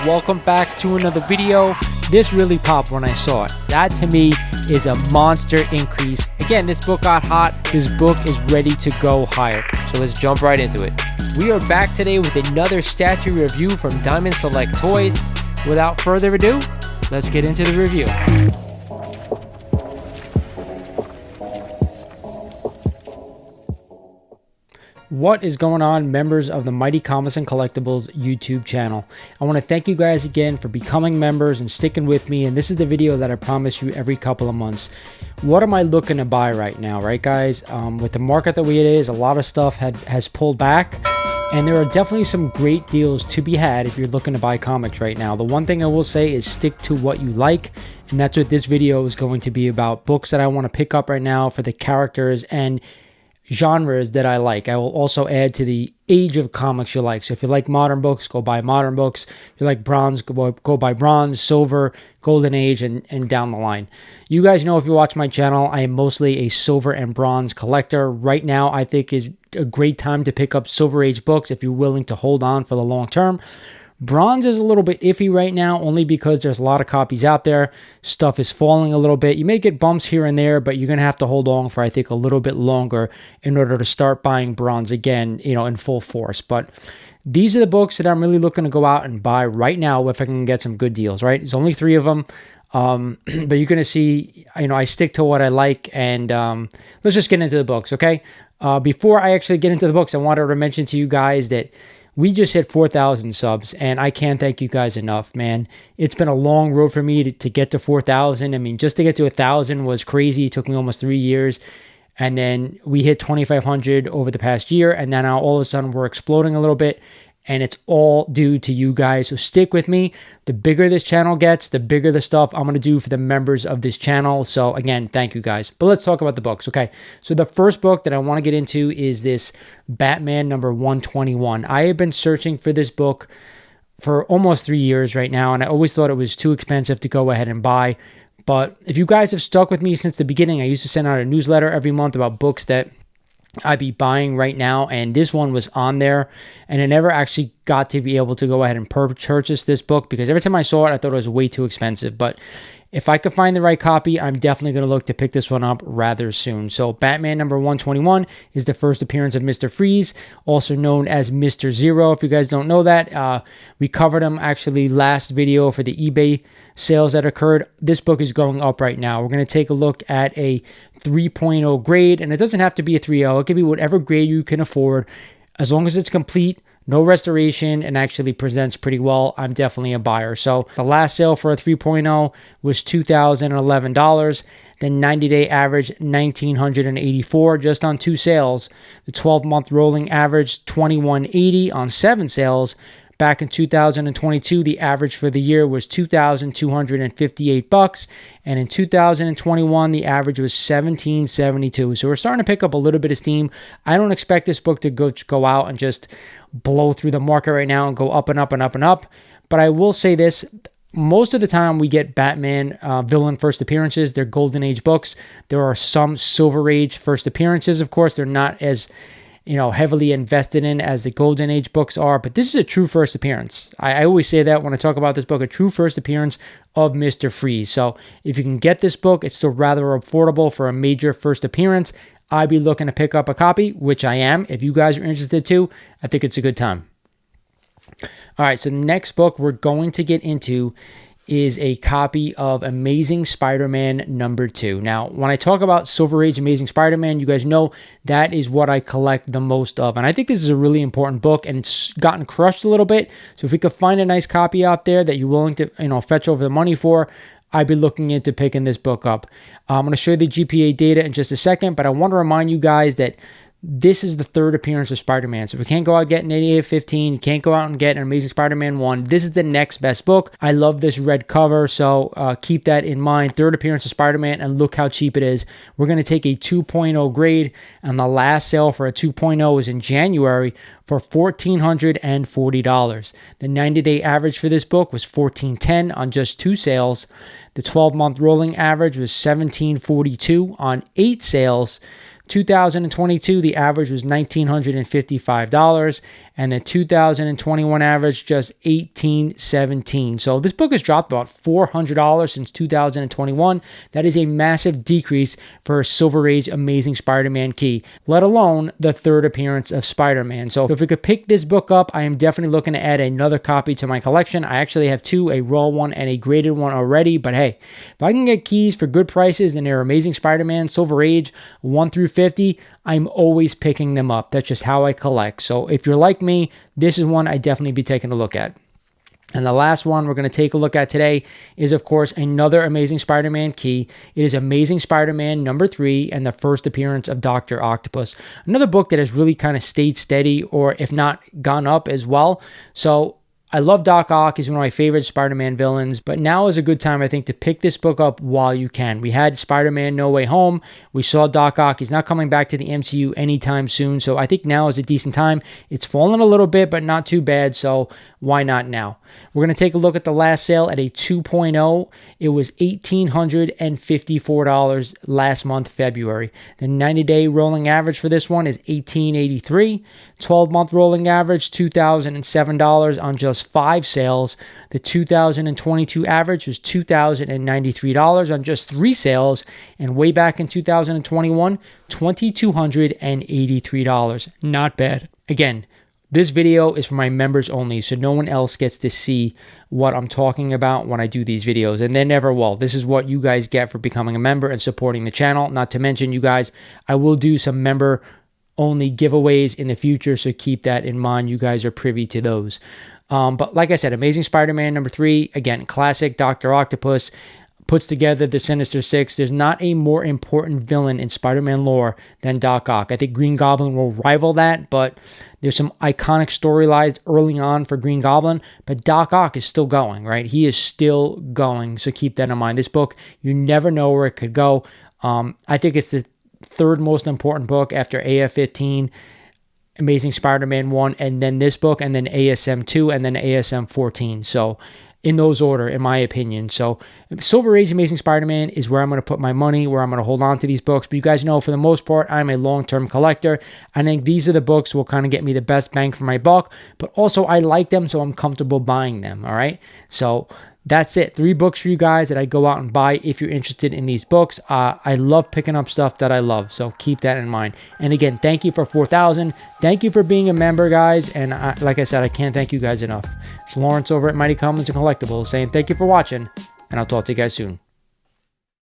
welcome back to another video. This really popped when I saw it. That to me is a monster increase. Again, this book got hot. This book is ready to go higher. So let's jump right into it. We are back today with another statue review from Diamond Select Toys. Without further ado, let's get into the review. What is going on, members of the Mighty Comics and Collectibles YouTube channel? I want to thank you guys again for becoming members and sticking with me, and this is the video that I promise you every couple of months. What am I looking to buy right now, right guys? With the market the way it is, a lot of stuff has pulled back, and there are definitely some great deals to be had if you're looking to buy comics right now. The one thing I will say is stick to what you like, and that's what this video is going to be about. Books that I want to pick up right now for the characters and genres that I like. I will also add to the age of comics you like. So if you like modern books, go buy modern books. If you like bronze, go buy bronze, silver, golden age, and down the line. You guys know, if you watch my channel, I am mostly a silver and bronze collector. Right now, I think is a great time to pick up silver age books if you're willing to hold on for the long term. Bronze is a little bit iffy right now, only because there's a lot of copies out there. Stuff is falling a little bit. You may get bumps here and there, but you're going to have to hold on for, I think, a little bit longer in order to start buying bronze again, you know, in full force. But these are the books that I'm really looking to go out and buy right now if I can get some good deals, right? There's only 3 of them. But you're going to see, you know, I stick to what I like, and let's just get into the books, okay? Before I actually get into the books, I wanted to mention to you guys that we just hit 4,000 subs, and I can't thank you guys enough, man. It's been a long road for me to get to 4,000. I mean, just to get to 1,000 was crazy. It took me almost 3 years. And then we hit 2,500 over the past year, and then now all of a sudden we're exploding a little bit, and it's all due to you guys. So stick with me. The bigger this channel gets, the bigger the stuff I'm going to do for the members of this channel. So again, thank you guys. But let's talk about the books. Okay, so the first book that I want to get into is this Batman number 121. I have been searching for this book for almost 3 years right now, and I always thought it was too expensive to go ahead and buy. But if you guys have stuck with me since the beginning, I used to send out a newsletter every month about books that I'd be buying right now, and this one was on there, and I never actually got to be able to go ahead and purchase this book because every time I saw it, I thought it was way too expensive. But if I could find the right copy, I'm definitely going to look to pick this one up rather soon. So Batman number 121 is the first appearance of Mr. Freeze, also known as Mr. Zero. If you guys don't know that, we covered him actually last video for the eBay sales that occurred. This book is going up right now. We're going to take a look at a 3.0 grade, and it doesn't have to be a 3.0. It could be whatever grade you can afford, as long as it's complete, no restoration, and actually presents pretty well. I'm definitely a buyer. So the last sale for a 3.0 was $2,011. Then 90-day average, $1,984 just on 2 sales. The 12-month rolling average, $2,180 on 7 sales. Back in 2022, the average for the year was $2,258, and in 2021, the average was $1,772. So we're starting to pick up a little bit of steam. I don't expect this book to go out and just blow through the market right now and go up and up and up and up. But I will say this. Most of the time we get Batman villain first appearances. They're Golden Age books. There are some Silver Age first appearances. Of course, they're not as, you know, heavily invested in as the Golden Age books are, but this is a true first appearance. I always say that when I talk about this book, a true first appearance of Mr. Freeze. So if you can get this book, it's still rather affordable for a major first appearance. I'd be looking to pick up a copy, which I am. If you guys are interested too, I think it's a good time. All right, so the next book we're going to get into is a copy of Amazing Spider-Man number 2. Now, when I talk about Silver Age Amazing Spider-Man, you guys know that is what I collect the most of. And I think this is a really important book, and it's gotten crushed a little bit. So if we could find a nice copy out there that you're willing to, you know, fetch over the money for, I'd be looking into picking this book up. I'm going to show you the GPA data in just a second, but I want to remind you guys that this is the 3rd appearance of Spider-Man. So if we can't go out and get an 8815, you can't go out and get an Amazing Spider-Man 1. This is the next best book. I love this red cover, so keep that in mind. 3rd appearance of Spider-Man, and look how cheap it is. We're going to take a 2.0 grade, and the last sale for a 2.0 was in January for $1,440. The 90-day average for this book was $1,410 on just 2 sales. The 12-month rolling average was $1,742 on 8 sales. 2022, the average was $1,955, and the 2021 average just $1,817. So this book has dropped about $400 since 2021. That is a massive decrease for a Silver Age Amazing Spider-Man key, let alone the third appearance of Spider-Man. So if we could pick this book up, I am definitely looking to add another copy to my collection. I actually have two, a raw one and a graded one already, but hey, if I can get keys for good prices and they're Amazing Spider-Man, Silver Age, 1 through 50, I'm always picking them up. That's just how I collect. So if you're like me, this is one I'd definitely be taking a look at. And the last one we're going to take a look at today is, of course, another Amazing Spider-Man key. It is Amazing Spider-Man number 3 and the first appearance of Dr. Octopus. Another book that has really kind of stayed steady, or if not gone up as well. So I love Doc Ock. He's one of my favorite Spider-Man villains, but now is a good time, I think, to pick this book up while you can. We had Spider-Man No Way Home. We saw Doc Ock. He's not coming back to the MCU anytime soon, so I think now is a decent time. It's fallen a little bit, but not too bad, so why not now? We're going to take a look at the last sale at a 2.0. It was $1,854 last month, February. The 90-day rolling average for this one is $1,883. 12-month rolling average, $2,007 on just 5 sales. The 2022 average was $2,093 on just 3 sales. And way back in 2021, $2,283. Not bad. Again, this video is for my members only, so no one else gets to see what I'm talking about when I do these videos, and they never will. This is what you guys get for becoming a member and supporting the channel. Not to mention, you guys, I will do some member-only giveaways in the future, so keep that in mind. You guys are privy to those. But like I said, Amazing Spider-Man number 3, again, classic Dr. Octopus, puts together the Sinister Six. There's not a more important villain in Spider-Man lore than Doc Ock. I think Green Goblin will rival that, but there's some iconic storylines early on for Green Goblin, but Doc Ock is still going, right? He is still going, so keep that in mind. This book, you never know where it could go. I think it's the third most important book after AF-15, Amazing Spider-Man 1, and then this book, and then ASM 2, and then ASM 14. So in those order, in my opinion. So Silver Age Amazing Spider-Man is where I'm going to put my money, where I'm going to hold on to these books. But you guys know, for the most part, I'm a long-term collector. I think these are the books that will kind of get me the best bang for my buck. But also, I like them, so I'm comfortable buying them, all right? So that's it. 3 books for you guys that I'd go out and buy if you're interested in these books. I love picking up stuff that I love, so keep that in mind. And again, thank you for 4,000. Thank you for being a member, guys. And like I said, I can't thank you guys enough. It's Lawrence over at Mighty Commons and Collectibles saying thank you for watching, and I'll talk to you guys soon.